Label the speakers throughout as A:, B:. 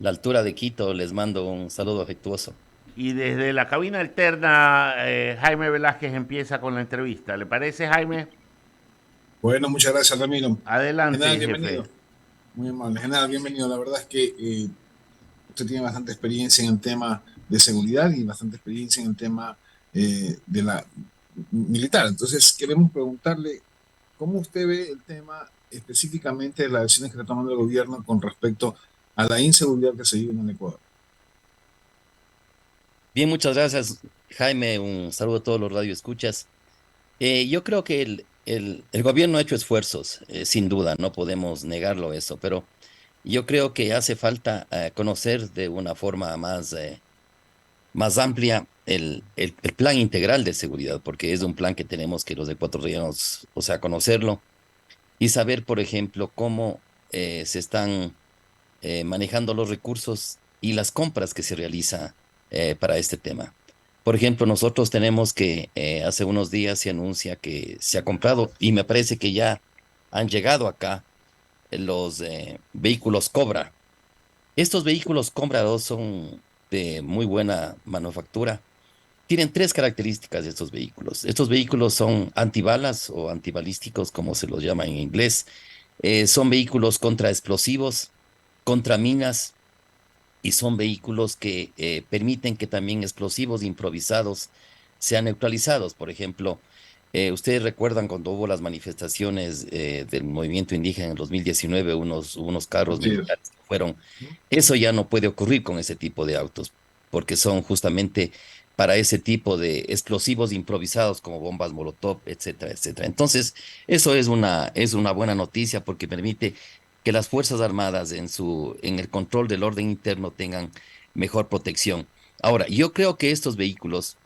A: La altura de Quito, les mando un saludo afectuoso.
B: Y desde la cabina alterna, Jaime Velázquez empieza con la entrevista. ¿Le parece, Jaime?
C: Bueno, muchas gracias, Ramiro. General,
B: Adelante, jefe.
C: bienvenido. Muy amable. General, bienvenido. La verdad es que usted tiene bastante experiencia en el tema de seguridad y bastante experiencia en el tema de la militar. Entonces, queremos preguntarle cómo usted ve el tema específicamente de las acciones que está tomando el gobierno con respecto a la inseguridad que se vive en el Ecuador.
A: Bien, muchas gracias, Jaime. Un saludo a todos los radioescuchas. Yo creo que el gobierno ha hecho esfuerzos, sin duda, no podemos negarlo eso, pero yo creo que hace falta conocer de una forma más amplia el plan integral de seguridad, porque es un plan que tenemos que los ecuatorianos, o sea, conocerlo y saber, por ejemplo, cómo se están manejando los recursos y las compras que se realiza para este tema. Por ejemplo, nosotros tenemos que hace unos días se anuncia que se ha comprado y me parece que ya han llegado acá los vehículos Cobra. Estos vehículos Cobra 2 son de muy buena manufactura. Tienen tres características de estos vehículos. Estos vehículos son antibalas o antibalísticos, como se los llama en inglés. Son vehículos contra explosivos, contra minas y son vehículos que permiten que también explosivos improvisados sean neutralizados. Por ejemplo, ustedes recuerdan cuando hubo las manifestaciones del movimiento indígena en el 2019, unos carros
C: Así es.
A: militares que fueron. Eso ya no puede ocurrir con ese tipo de autos, porque son justamente para ese tipo de explosivos improvisados como bombas Molotov, etcétera, etcétera. Entonces, eso es una buena noticia porque permite que las Fuerzas Armadas en el control del orden interno tengan mejor protección. Ahora, yo creo que estos vehículos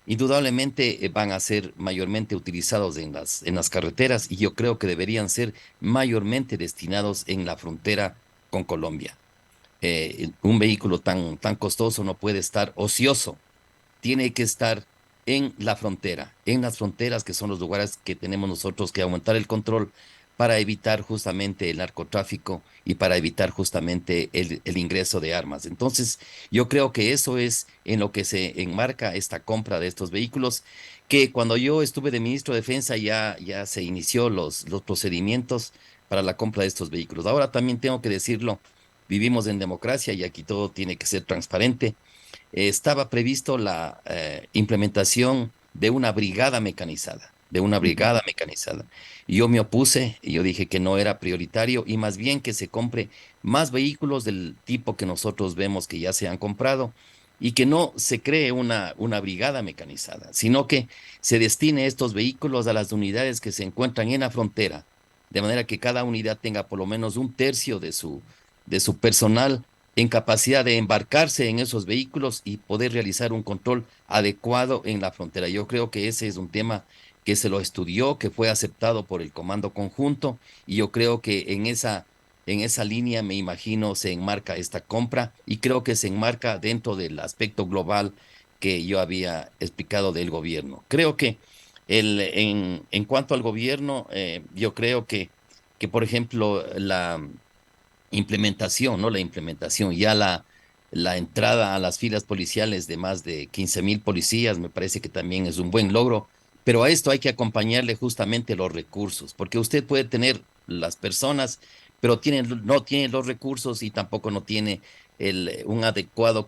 A: indudablemente van a ser mayormente utilizados en en las carreteras y yo creo que deberían ser mayormente destinados en la frontera con Colombia. Un vehículo tan costoso no puede estar ocioso, tiene que estar en la frontera, en las fronteras que son los lugares que tenemos nosotros que aumentar el control para evitar justamente el narcotráfico y para evitar justamente el ingreso de armas. Entonces, yo creo que eso es en lo que se enmarca esta compra de estos vehículos, que cuando yo estuve de ministro de Defensa ya se inició los procedimientos para la compra de estos vehículos. Ahora también tengo que decirlo, vivimos en democracia y aquí todo tiene que ser transparente. Estaba previsto la implementación de una brigada mecanizada, de una
C: Ujú.
A: brigada mecanizada. Y yo me opuse y yo dije que no era prioritario y más bien que se compre más vehículos del tipo que nosotros vemos que ya se han comprado y que no se cree una brigada mecanizada, sino que se destine estos vehículos a las unidades que se encuentran en la frontera, de manera que cada unidad tenga por lo menos un tercio de su personal en capacidad de embarcarse en esos vehículos y poder realizar un control adecuado en la frontera. Yo creo que ese es un tema que se lo estudió, que fue aceptado por el Comando Conjunto y yo creo que en esa línea me imagino se enmarca esta compra y creo que se enmarca dentro del aspecto global que yo había explicado del gobierno. Creo que en cuanto al gobierno, yo creo que, por ejemplo, la implementación, ¿no? La implementación, la entrada a las filas policiales de más de 15.000 policías, me parece que también es un buen logro, pero a esto hay que acompañarle justamente los recursos, porque usted puede tener las personas, pero no tiene los recursos y tampoco no tiene una adecuada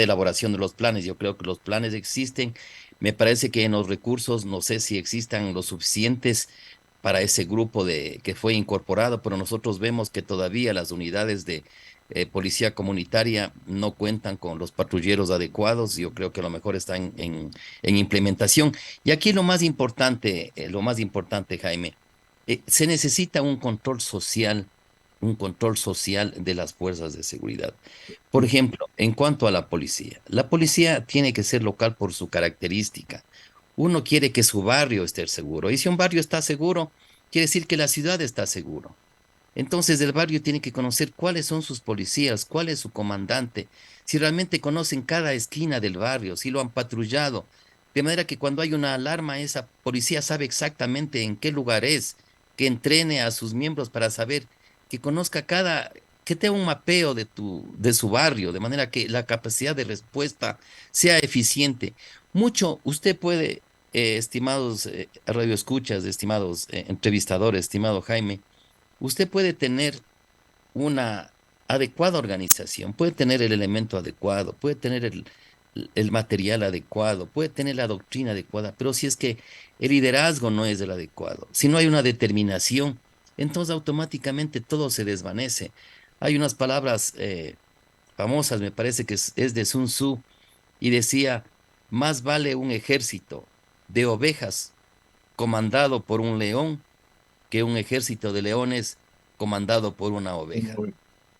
A: elaboración de los planes. Yo creo que los planes existen. Me parece que en los recursos no sé si existan los suficientes para ese grupo que fue incorporado, pero nosotros vemos que todavía las unidades de policía comunitaria no cuentan con los patrulleros adecuados. Yo creo que a lo mejor está en implementación. Y aquí lo más importante, Jaime, se necesita un control social de las fuerzas de seguridad. Por ejemplo, en cuanto a la policía tiene que ser local por su característica. Uno quiere que su barrio esté seguro. Y si un barrio está seguro, quiere decir que la ciudad está seguro. Entonces el barrio tiene que conocer cuáles son sus policías, cuál es su comandante, si realmente conocen cada esquina del barrio, si lo han patrullado, de manera que cuando hay una alarma, esa policía sabe exactamente en qué lugar es, que entrene a sus miembros para saber, que conozca que tenga un mapeo de su barrio, de manera que la capacidad de respuesta sea eficiente. Mucho, usted puede, estimados radioescuchas, estimados entrevistadores, estimado Jaime, usted puede tener una adecuada organización, puede tener el elemento adecuado, puede tener el material adecuado, puede tener la doctrina adecuada, pero si es que el liderazgo no es el adecuado, si no hay una determinación, entonces automáticamente todo se desvanece. Hay unas palabras famosas, me parece que es de Sun Tzu, y decía, más vale un ejército de ovejas comandado por un león que un ejército de leones comandado por una oveja.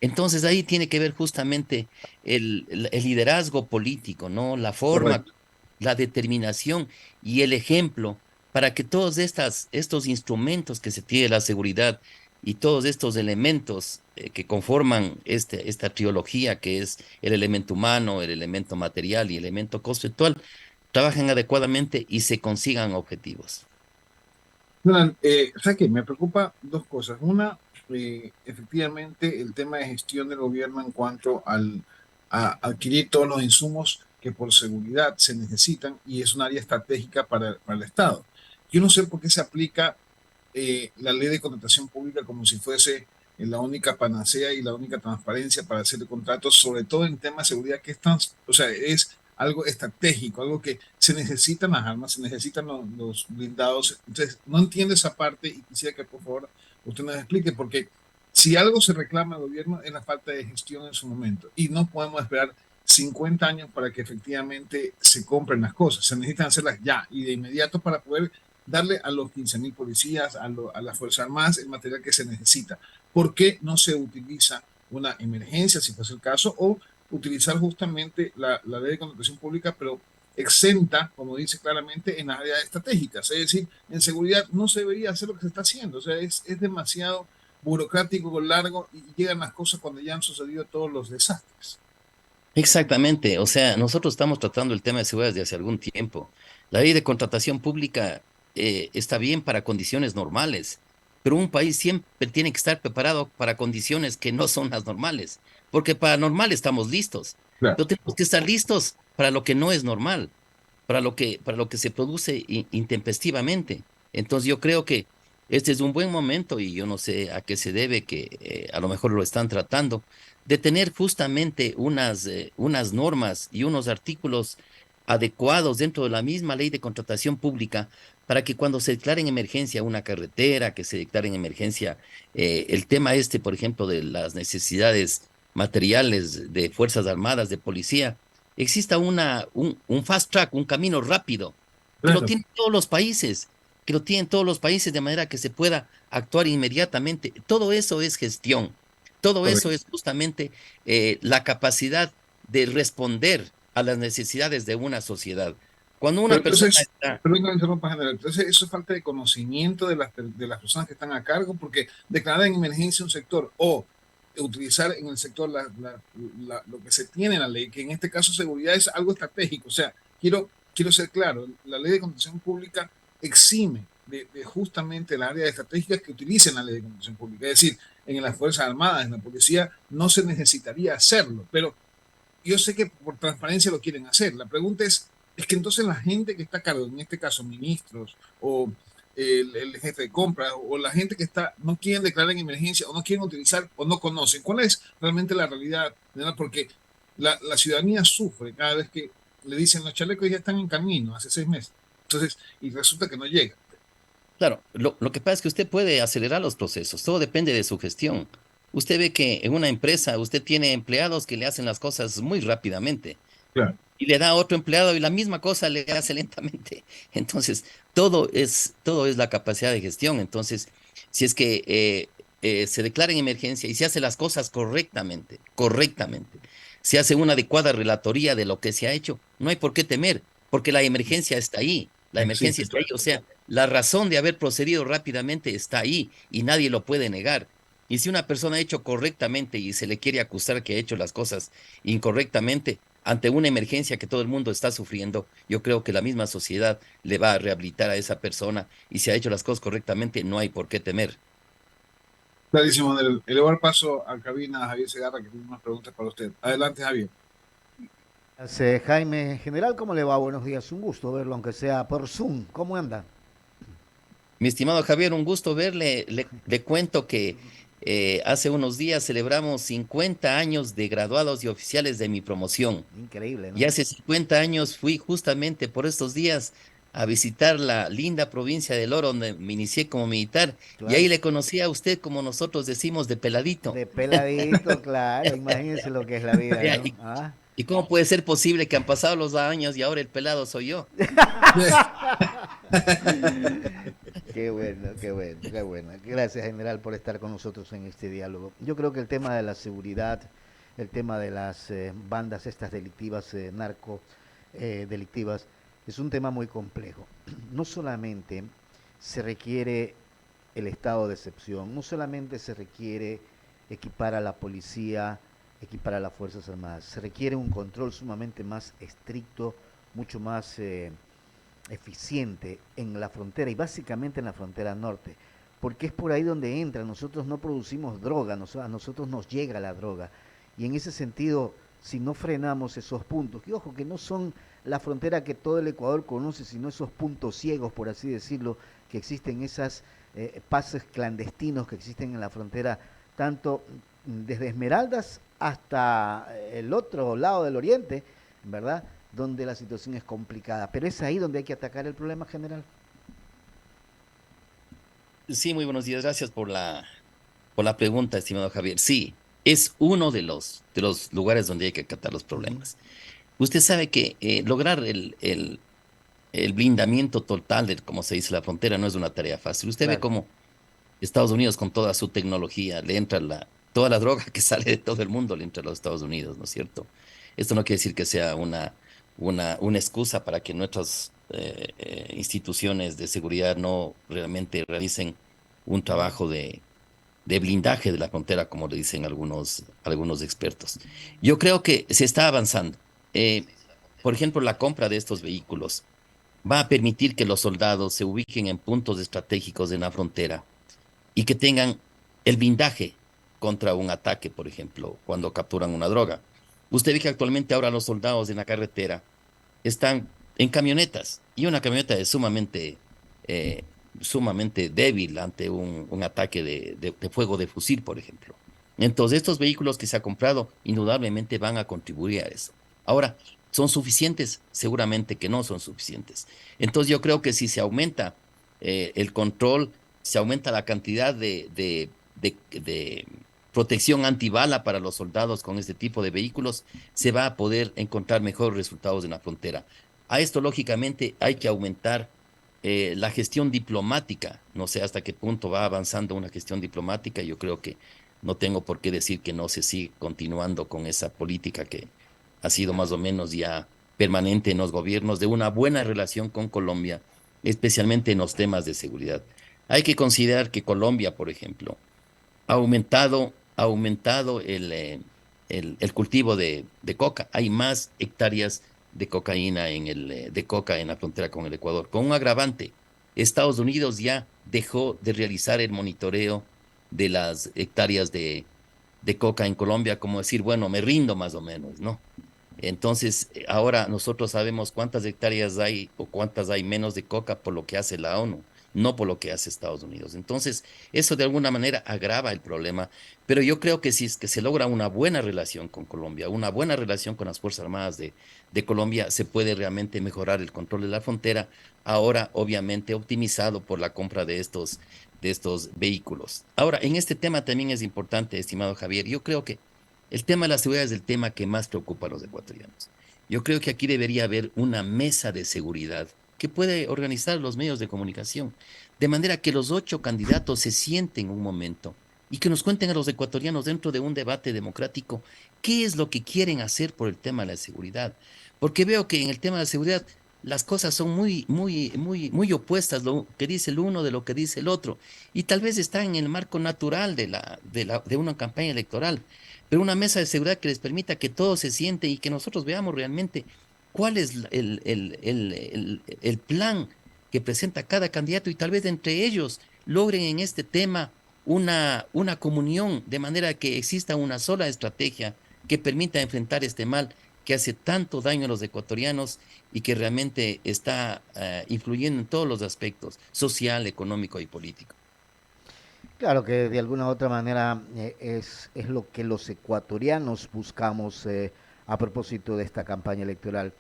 A: Entonces ahí tiene que ver justamente el liderazgo político, ¿no? La forma,
C: Correcto.
A: la determinación y el ejemplo para que todos estos instrumentos que se tiene la seguridad y todos estos elementos que conforman esta trilogía que es el elemento humano, el elemento material y el elemento conceptual, trabajen adecuadamente y se consigan objetivos.
C: Nolan, ¿sabes qué? Me preocupa dos cosas. Una, efectivamente, el tema de gestión del gobierno en cuanto a adquirir todos los insumos que por seguridad se necesitan y es un área estratégica para el Estado. Yo no sé por qué se aplica la ley de contratación pública como si fuese la única panacea y la única transparencia para hacer contratos, sobre todo en temas de seguridad, que es tan, o sea, es algo estratégico, algo que se necesitan las armas, se necesitan los blindados. Entonces, no entiendo esa parte y quisiera que por favor usted nos explique, porque si algo se reclama al gobierno es la falta de gestión en su momento y no podemos esperar 50 años para que efectivamente se compren las cosas. Se necesitan hacerlas ya y de inmediato para poder darle a los 15.000 policías, a las Fuerzas Armadas, el material que se necesita. ¿Por qué no se utiliza una emergencia, si fuese el caso, o utilizar justamente la ley de contratación pública, pero exenta, como dice claramente, en áreas estratégicas? Es decir, en seguridad no se debería hacer lo que se está haciendo. O sea, es demasiado burocrático, largo, y llegan las cosas cuando ya han sucedido todos los desastres.
A: Exactamente, o sea, nosotros estamos tratando el tema de seguridad desde hace algún tiempo. La ley de contratación pública está bien para condiciones normales, pero un país siempre tiene que estar preparado para condiciones que no son las normales, porque para normal estamos listos,
C: Claro.
A: pero tenemos que estar listos para lo que no es normal, para lo que se produce intempestivamente. Entonces yo creo que este es un buen momento y yo no sé a qué se debe que a lo mejor lo están tratando de tener justamente unas normas y unos artículos adecuados dentro de la misma ley de contratación pública para que cuando se declare en emergencia una carretera, que se declare en emergencia el tema este, por ejemplo, de las necesidades materiales de Fuerzas Armadas, de policía, exista un fast track, un camino rápido, que lo
C: Claro.
A: tienen todos los países, que lo tienen todos los países de manera que se pueda actuar inmediatamente. Todo eso es gestión. Todo eso
C: Correcto.
A: es justamente la capacidad de responder a las necesidades de una sociedad. Cuando
C: Pero
A: una persona
C: entonces,
A: está,
C: perdón que me interrumpa, general, entonces eso es falta de conocimiento de las personas que están a cargo, porque declarar en emergencia un sector o utilizar en el sector lo que se tiene en la ley, que en este caso seguridad es algo estratégico. O sea, quiero ser claro, la ley de contratación pública exime de justamente el área estratégica que utilicen la ley de contratación pública. Es decir, en las Fuerzas Armadas, en la policía, no se necesitaría hacerlo, pero yo sé que por transparencia lo quieren hacer. La pregunta es que entonces la gente que está a cargo, en este caso ministros o el jefe de compra o la gente que está, no quieren declarar en emergencia o no quieren utilizar o no conocen. ¿Cuál es realmente la realidad? ¿Verdad? Porque la ciudadanía sufre cada vez que le dicen los chalecos ya están en camino hace 6 meses. Entonces, y resulta que no llega.
A: claro, lo que pasa es que usted puede acelerar los procesos, todo depende de su gestión. Usted ve que en una empresa usted tiene empleados que le hacen las cosas muy rápidamente
C: Claro.
A: y le da a otro empleado y la misma cosa le hace lentamente. Entonces, todo es la capacidad de gestión. Entonces, si es que se declara en emergencia y se hace las cosas correctamente, se hace una adecuada relatoría de lo que se ha hecho, no hay por qué temer, porque la emergencia está ahí. La emergencia
C: Existe,
A: está ahí,
C: claro.
A: o sea, la razón de haber procedido rápidamente está ahí y nadie lo puede negar. Y si una persona ha hecho correctamente y se le quiere acusar que ha hecho las cosas incorrectamente, ante una emergencia que todo el mundo está sufriendo, yo creo que la misma sociedad le va a rehabilitar a esa persona y si ha hecho las cosas correctamente, no hay por qué temer.
C: Clarísimo, Daniel. Le voy a dar paso a cabina a Javier Segarra, que tiene unas preguntas para usted. Adelante, Javier.
D: Jaime, general, ¿cómo le va? Buenos días, un gusto verlo, aunque sea por Zoom. ¿Cómo anda?
A: Mi estimado Javier, un gusto verle. Le cuento que hace unos días celebramos 50 años de graduados y oficiales de mi promoción.
D: Increíble,
A: Y
D: ¿no?
A: hace 50 años fui justamente por estos días a visitar la linda provincia del Oro, donde me inicié como militar. Y ahí
D: Claro.
A: le conocí a usted, como nosotros decimos, de peladito.
D: De peladito, claro. Imagínense lo que es la vida,
A: Vea,
D: ¿no? ¿Ah?
A: ¿y cómo puede ser posible que han pasado los años y ahora el pelado soy yo?
D: Qué bueno, qué bueno, qué bueno. Gracias, general, por estar con nosotros en este diálogo. Yo creo que el tema de la seguridad, el tema de las bandas estas delictivas, narco delictivas, es un tema muy complejo. No solamente se requiere el estado de excepción, no solamente se requiere equipar a la policía, equipar a las Fuerzas Armadas, se requiere un control sumamente más estricto, mucho más eficiente en la frontera y básicamente en la frontera norte, porque es por ahí donde entra. Nosotros no producimos droga, a nosotros nos llega la droga. Y en ese sentido, si no frenamos esos puntos, que ojo, que no son la frontera que todo el Ecuador conoce, sino esos puntos ciegos, por así decirlo, que existen, esas pases clandestinos que existen en la frontera, tanto desde Esmeraldas hasta el otro lado del oriente, ¿verdad? Donde la situación es complicada. Pero es ahí donde hay que atacar el problema general.
A: Sí, muy buenos días. Gracias por la pregunta, estimado Javier. Sí, es uno de los lugares donde hay que acatar los
D: Uh -huh.
A: problemas. Usted sabe que lograr el blindamiento total de, como se dice, la frontera no es una tarea fácil. Usted ve
D: Claro,
A: cómo Estados Unidos, con toda su tecnología, le entra toda la droga que sale de todo el mundo, le entra a los Estados Unidos, ¿no es cierto? Esto no quiere decir que sea una excusa para que nuestras instituciones de seguridad no realmente realicen un trabajo de blindaje de la frontera, como le dicen algunos expertos. Yo creo que se está avanzando. Eh, por ejemplo, la compra de estos vehículos va a permitir que los soldados se ubiquen en puntos estratégicos en la frontera y que tengan el blindaje contra un ataque, por ejemplo, cuando capturan una droga. Usted ve que actualmente ahora los soldados en la carretera están en camionetas y una camioneta es eh, sumamente débil ante un ataque de fuego de fusil, por ejemplo. Entonces, estos vehículos que se ha comprado indudablemente van a contribuir a eso. Ahora, ¿son suficientes? Seguramente que no son suficientes. Entonces, yo creo que si se aumenta el control, se aumenta la cantidad de protección antibala para los soldados con este tipo de vehículos, se va a poder encontrar mejores resultados en la frontera. A esto, lógicamente, hay que aumentar la gestión diplomática. No sé hasta qué punto va avanzando una gestión diplomática. Yo creo que no tengo por qué decir que no se sigue continuando con esa política que ha sido más o menos ya permanente en los gobiernos de una buena relación con Colombia, especialmente en los temas de seguridad. Hay que considerar que Colombia, por ejemplo, ha aumentado el cultivo de coca. Hay más hectáreas de cocaína de coca en la frontera con el Ecuador. Con un agravante, Estados Unidos ya dejó de realizar el monitoreo de las hectáreas de coca en Colombia, como decir, bueno, me rindo más o menos, ¿no? Entonces, ahora nosotros sabemos cuántas hectáreas hay o cuántas hay menos de coca por lo que hace la ONU, no por lo que hace Estados Unidos. Entonces, eso de alguna manera agrava el problema, pero yo creo que si es que se logra una buena relación con Colombia, una buena relación con las Fuerzas Armadas de Colombia, se puede realmente mejorar el control de la frontera, ahora obviamente optimizado por la compra de estos vehículos. Ahora, en este tema también es importante, estimado Javier, yo creo que el tema de la seguridad es el tema que más preocupa a los ecuatorianos. Yo creo que aquí debería haber una mesa de seguridad que puede organizar los medios de comunicación, de manera que los 8 candidatos se sienten un momento y que nos cuenten a los ecuatorianos dentro de un debate democrático qué es lo que quieren hacer por el tema de la seguridad. Porque veo que en el tema de la seguridad las cosas son muy opuestas, lo que dice el uno de lo que dice el otro, y tal vez está en el marco natural de una campaña electoral, pero una mesa de seguridad que les permita que todos se sienten y que nosotros veamos realmente cuál es el plan que presenta cada candidato y tal vez entre ellos logren en este tema una comunión, de manera que exista una sola estrategia que permita enfrentar este mal que hace tanto daño a los ecuatorianos y que realmente está influyendo en todos los aspectos, social, económico y político.
D: Claro que de alguna u otra manera es lo que los ecuatorianos buscamos a propósito de esta campaña electoral,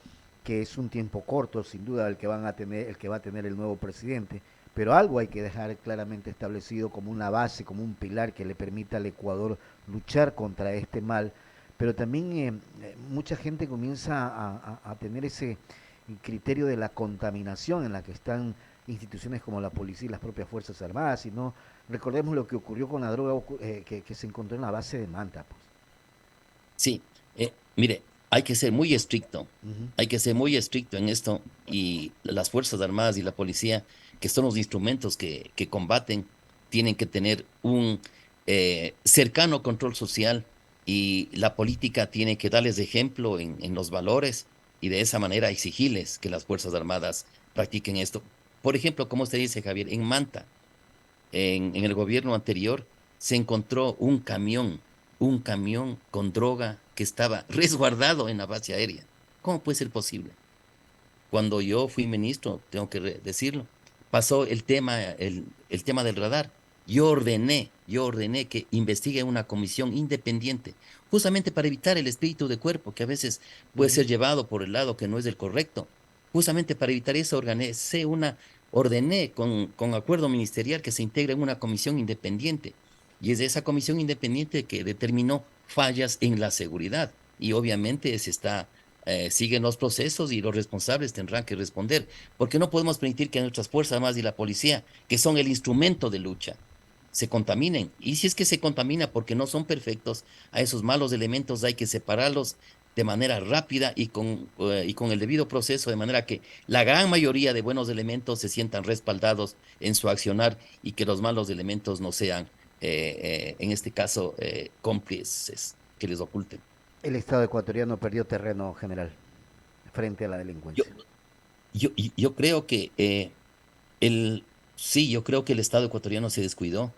D: que es un tiempo corto, sin duda, el que van a tener, el que va a tener el nuevo presidente, pero algo hay que dejar claramente establecido como una base, como un pilar que le permita al Ecuador luchar contra este mal. Pero también mucha gente comienza a tener ese criterio de la contaminación en la que están instituciones como la policía y las propias Fuerzas Armadas, y no recordemos lo que ocurrió con la droga que se encontró en la base de Manta. Pues.
A: Sí, mire, hay que ser muy estricto,
D: Ujú.
A: hay que ser muy estricto en esto y las Fuerzas Armadas y la policía, que son los instrumentos que combaten, tienen que tener un cercano control social y la política tiene que darles ejemplo en los valores y de esa manera exigirles que las Fuerzas Armadas practiquen esto. Por ejemplo, como usted dice, Javier, en Manta en el gobierno anterior, se encontró un camión con droga que estaba resguardado en la base aérea. ¿Cómo puede ser posible? Cuando yo fui ministro, tengo que decirlo, pasó el tema del radar. Yo ordené que investigue una comisión independiente, justamente para evitar el espíritu de cuerpo que a veces puede
D: Ujú.
A: ser llevado por el lado que no es el correcto. Justamente para evitar eso, ordené con acuerdo ministerial que se integre en una comisión independiente. Y es de esa comisión independiente que determinó fallas en la seguridad. Y obviamente siguen los procesos y los responsables tendrán que responder, porque no podemos permitir que nuestras Fuerzas Armadas y la policía, que son el instrumento de lucha, se contaminen. Y si es que se contamina porque no son perfectos, a esos malos elementos hay que separarlos de manera rápida y con el debido proceso, de manera que la gran mayoría de buenos elementos se sientan respaldados en su accionar y que los malos elementos no sean, en este caso, cómplices que les oculten.
D: El Estado ecuatoriano perdió terreno general frente a la
A: Yo,
D: delincuencia.
A: yo creo que sí, yo creo que el Estado ecuatoriano se descuidó,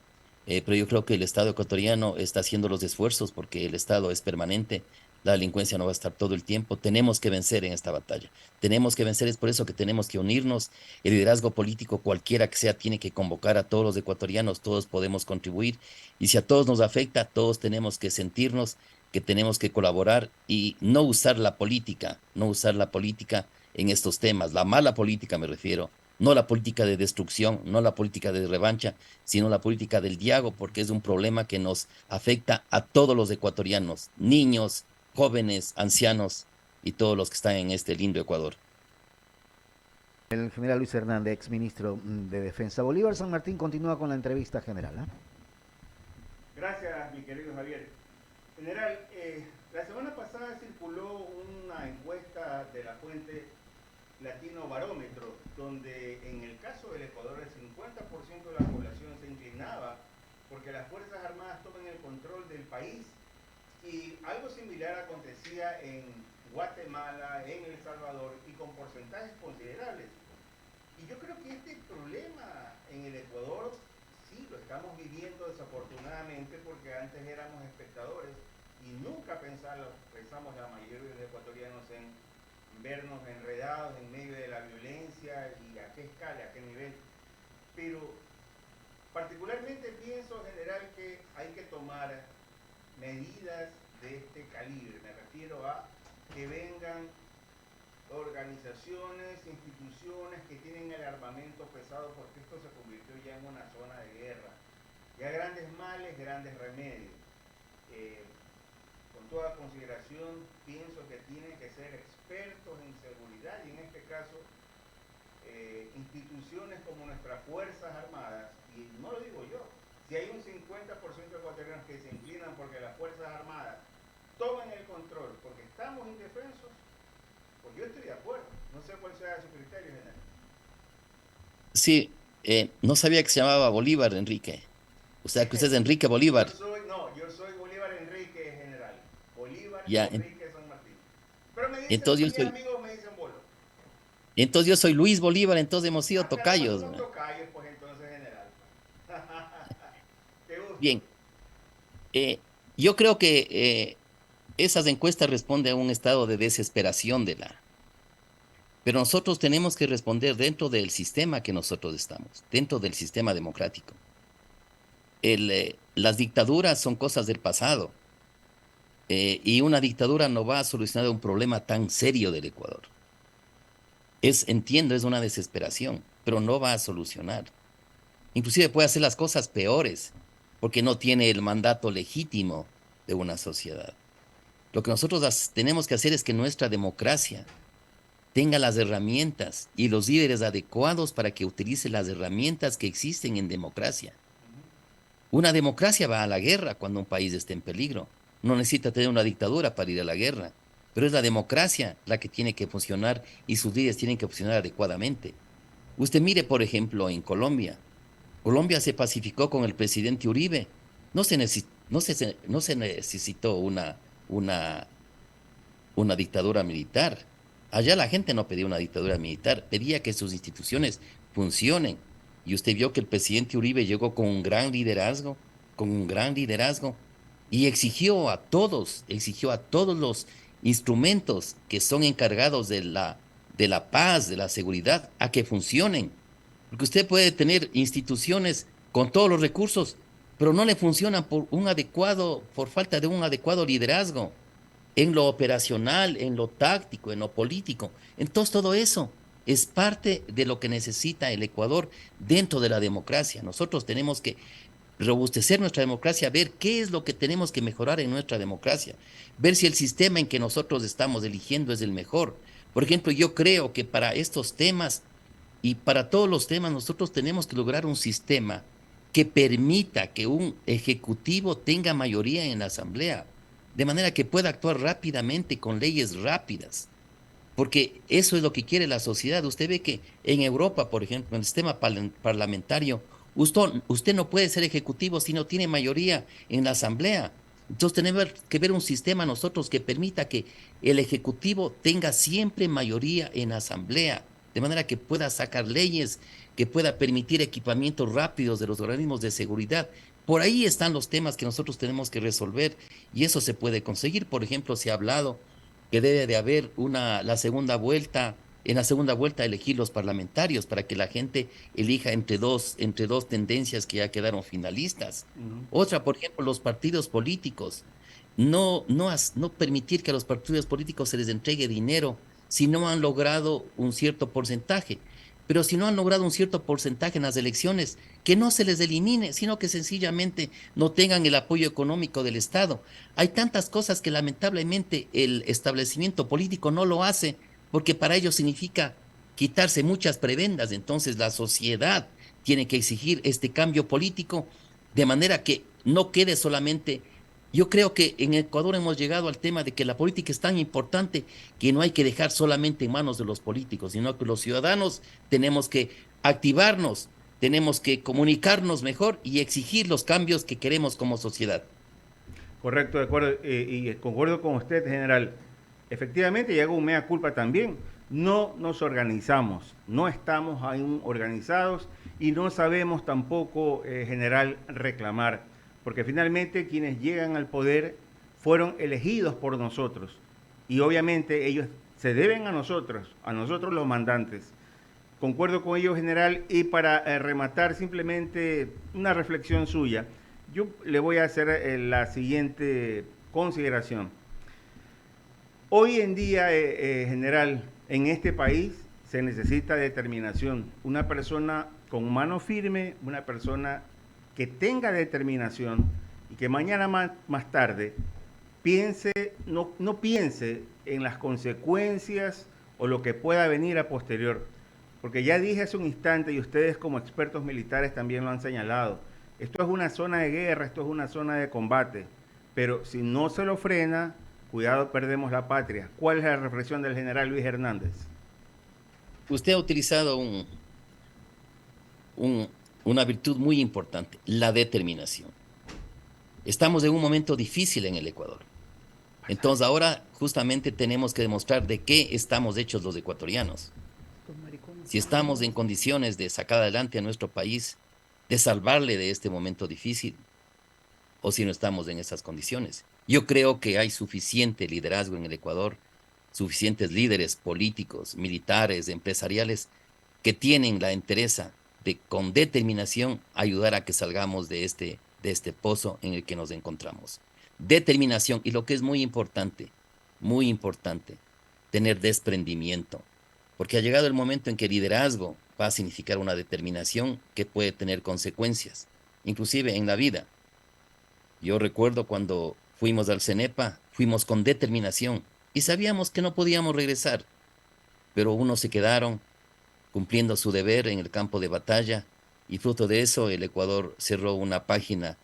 A: pero yo creo que el Estado ecuatoriano está haciendo los esfuerzos porque el Estado es permanente, la delincuencia no va a estar todo el tiempo, tenemos que vencer en esta batalla, tenemos que vencer, es por eso que tenemos que unirnos, el liderazgo político, cualquiera que sea, tiene que convocar a todos los ecuatorianos, todos podemos contribuir, y si a todos nos afecta, todos tenemos que sentirnos que tenemos que colaborar y no usar la política en estos temas, la mala política me refiero, no la política de destrucción, no la política de revancha, sino la política del diálogo, porque es un problema que nos afecta a todos los ecuatorianos, niños, jóvenes, ancianos y todos los que están en este lindo Ecuador.
D: El general Luis Hernández, ex ministro de Defensa. Bolívar San Martín continúa con la entrevista general. ¿Eh?
B: Gracias, mi querido Javier. General, la semana pasada circuló una encuesta de la fuente Latino Barómetro, donde en el caso del Ecuador el 50% de la población se inclinaba porque las Fuerzas Armadas tomen el control del país, y algo similar acontecía en Guatemala, en El Salvador, y con porcentajes considerables. Y yo creo que este problema en el Ecuador sí lo estamos viviendo desafortunadamente, porque antes éramos espectadores y nunca pensamos la mayoría de los ecuatorianos en vernos enredados en medio de la violencia y a qué escala, a qué nivel. Pero particularmente pienso, general, que hay que tomar medidas de este calibre. Me refiero a que vengan organizaciones, instituciones que tienen el armamento pesado, porque esto se convirtió ya en una zona de guerra. Ya grandes males, grandes remedios. Con toda consideración, pienso que tienen que ser expertos en seguridad, y en este caso instituciones como nuestras Fuerzas Armadas, y no lo digo yo, si hay un 50% de ecuatorianos que se inclinan porque las Fuerzas Armadas tomen el control porque estamos indefensos, pues yo estoy de acuerdo. No sé cuál sea su criterio, general.
A: Sí, no sabía que se llamaba Bolívar, Enrique. O sea, que usted es Enrique Bolívar.
B: Yo soy Bolívar Enrique, general. Bolívar
A: Ya,
B: Enrique San Martín. Pero me dicen,
A: entonces
B: mis amigos me dicen Bolo.
A: entonces yo soy Luis Bolívar, entonces hemos sido
B: Ah, caramba,
A: tocayos,
B: somos
A: ¿no?
B: tocayos, pues entonces, general. Qué
A: Bien, yo creo que esas encuestas responden a un estado de desesperación pero nosotros tenemos que responder dentro del sistema que nosotros estamos, dentro del sistema democrático. Las dictaduras son cosas del pasado, y una dictadura no va a solucionar un problema tan serio del Ecuador. Entiendo, es una desesperación, pero no va a solucionar. Inclusive puede hacer las cosas peores, porque no tiene el mandato legítimo de una sociedad. Lo que nosotros tenemos que hacer es que nuestra democracia tenga las herramientas y los líderes adecuados para que utilice las herramientas que existen en democracia. Una democracia va a la guerra cuando un país esté en peligro. No necesita tener una dictadura para ir a la guerra, pero es la democracia la que tiene que funcionar y sus líderes tienen que funcionar adecuadamente. Usted mire, por ejemplo, en Colombia. Colombia se pacificó con el presidente Uribe. No se necesitó una, una dictadura militar. Allá la gente no pedía una dictadura militar, pedía que sus instituciones funcionen. Y usted vio que el presidente Uribe llegó con un gran liderazgo, y exigió a todos los instrumentos que son encargados de la paz, de la seguridad, a que funcionen. Porque usted puede tener instituciones con todos los recursos, pero no le funcionan por falta de un adecuado liderazgo en lo operacional, en lo táctico, en lo político. Entonces todo eso es parte de lo que necesita el Ecuador dentro de la democracia. Nosotros tenemos que robustecer nuestra democracia, ver qué es lo que tenemos que mejorar en nuestra democracia, ver si el sistema en que nosotros estamos eligiendo es el mejor. Por ejemplo, yo creo que para estos temas y para todos los temas nosotros tenemos que lograr un sistema que permita que un ejecutivo tenga mayoría en la asamblea, de manera que pueda actuar rápidamente con leyes rápidas, porque eso es lo que quiere la sociedad. Usted ve que en Europa, por ejemplo, en el sistema parlamentario, usted no puede ser ejecutivo si no tiene mayoría en la asamblea. Entonces tenemos que ver un sistema nosotros que permita que el ejecutivo tenga siempre mayoría en la asamblea, de manera que pueda sacar leyes, que pueda permitir equipamientos rápidos de los organismos de seguridad. Por ahí están los temas que nosotros tenemos que resolver, y eso se puede conseguir. Por ejemplo, se ha hablado que debe de haber la segunda vuelta, en la segunda vuelta elegir los parlamentarios para que la gente elija entre dos tendencias que ya quedaron finalistas. Otra, por ejemplo, los partidos políticos. No permitir que a los partidos políticos se les entregue dinero si no han logrado un cierto porcentaje. Pero si no han logrado un cierto porcentaje en las elecciones, que no se les elimine, sino que sencillamente no tengan el apoyo económico del Estado. Hay tantas cosas que lamentablemente el establecimiento político no lo hace, porque para ello significa quitarse muchas prebendas. Entonces la sociedad tiene que exigir este cambio político de manera que no quede solamente. Yo creo que en Ecuador hemos llegado al tema de que la política es tan importante que no hay que dejar solamente en manos de los políticos, sino que los ciudadanos tenemos que activarnos, tenemos que comunicarnos mejor y exigir los cambios que queremos como sociedad.
B: Correcto, de acuerdo, y concuerdo con usted, general. Efectivamente, y hago un mea culpa también. No nos organizamos, no estamos aún organizados y no sabemos tampoco, general, reclamar, porque finalmente quienes llegan al poder fueron elegidos por nosotros y obviamente ellos se deben a nosotros los mandantes. Concuerdo con ello, general, y para rematar simplemente una reflexión suya, yo le voy a hacer la siguiente consideración. Hoy en día, general, en este país se necesita determinación. Una persona con mano firme, una persona que tenga determinación y que mañana más tarde no piense en las consecuencias o lo que pueda venir a posterior. Porque ya dije hace un instante, y ustedes como expertos militares también lo han señalado, esto es una zona de guerra, esto es una zona de combate, pero si no se lo frena, cuidado, perdemos la patria. ¿Cuál es la reflexión del general Luis Hernández?
A: Usted ha utilizado una virtud muy importante, la determinación. Estamos en un momento difícil en el Ecuador. Entonces ahora justamente tenemos que demostrar de qué estamos hechos los ecuatorianos. Si estamos en condiciones de sacar adelante a nuestro país, de salvarle de este momento difícil, o si no estamos en esas condiciones. Yo creo que hay suficiente liderazgo en el Ecuador, suficientes líderes políticos, militares, empresariales, que tienen la entereza de, con determinación, ayudar a que salgamos de este pozo en el que nos encontramos. Determinación, y lo que es muy importante, tener desprendimiento, porque ha llegado el momento en que el liderazgo va a significar una determinación que puede tener consecuencias, inclusive en la vida. Yo recuerdo cuando fuimos al CENEPA, fuimos con determinación y sabíamos que no podíamos regresar, pero unos se quedaron cumpliendo su deber en el campo de batalla y fruto de eso el Ecuador cerró una página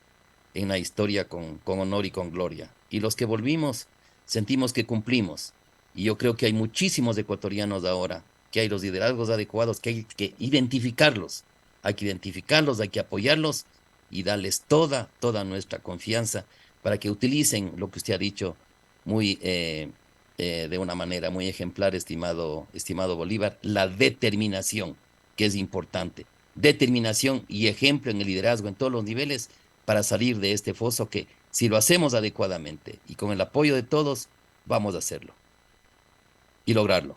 A: en la historia con honor y con gloria. Y los que volvimos sentimos que cumplimos. Y yo creo que hay muchísimos ecuatorianos ahora, que hay los liderazgos adecuados, que hay que identificarlos. Hay que identificarlos, hay que apoyarlos y darles toda nuestra confianza para que utilicen lo que usted ha dicho muy de una manera muy ejemplar, estimado Bolívar, la determinación, que es importante. Determinación y ejemplo en el liderazgo en todos los niveles para salir de este foso que, si lo hacemos adecuadamente y con el apoyo de todos, vamos a hacerlo y lograrlo.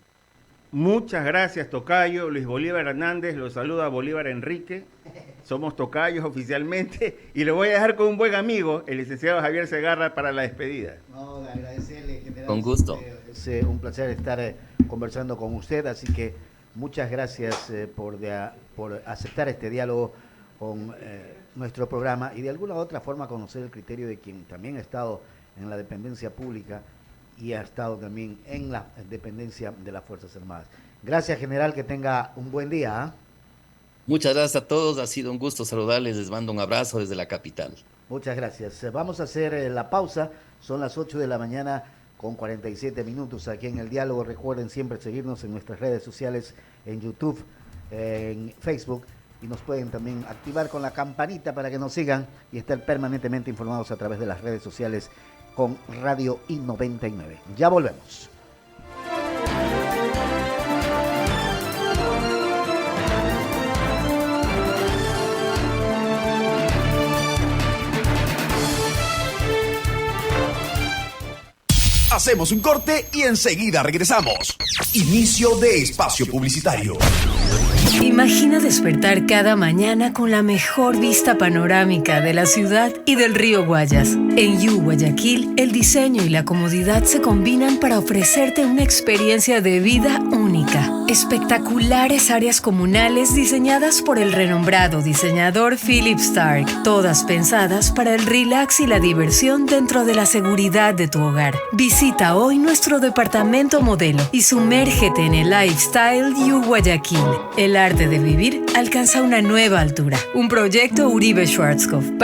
B: Muchas gracias, tocayo. Luis Bolívar Hernández, lo saluda Bolívar Enrique. Somos tocayos oficialmente y lo voy a dejar con un buen amigo, el licenciado Javier Segarra, para la despedida.
D: No, agradecerle, general.
A: Con gusto.
D: Es un placer estar conversando con usted, así que muchas gracias por aceptar este diálogo con nuestro programa y de alguna u otra forma conocer el criterio de quien también ha estado en la dependencia pública y ha estado también en la dependencia de las Fuerzas Armadas. Gracias, general, que tenga un buen día.
A: Muchas gracias a todos, ha sido un gusto saludarles, les mando un abrazo desde la capital.
D: Muchas gracias. Vamos a hacer la pausa, son las 8 de la mañana con 47 minutos aquí en El Diálogo. Recuerden siempre seguirnos en nuestras redes sociales, en YouTube, en Facebook, y nos pueden también activar con la campanita para que nos sigan y estar permanentemente informados a través de las redes sociales con Radio I99. Ya volvemos.
E: Hacemos un corte y enseguida regresamos. Inicio de espacio publicitario.
F: Imagina despertar cada mañana con la mejor vista panorámica de la ciudad y del río Guayas. En You Guayaquil, el diseño y la comodidad se combinan para ofrecerte una experiencia de vida única. Espectaculares áreas comunales diseñadas por el renombrado diseñador Philip Stark, todas pensadas para el relax y la diversión dentro de la seguridad de tu hogar. Visita hoy nuestro departamento modelo y sumérgete en el lifestyle You Guayaquil. El arte de vivir alcanza una nueva altura. Un proyecto Uribe Schwarzkopf.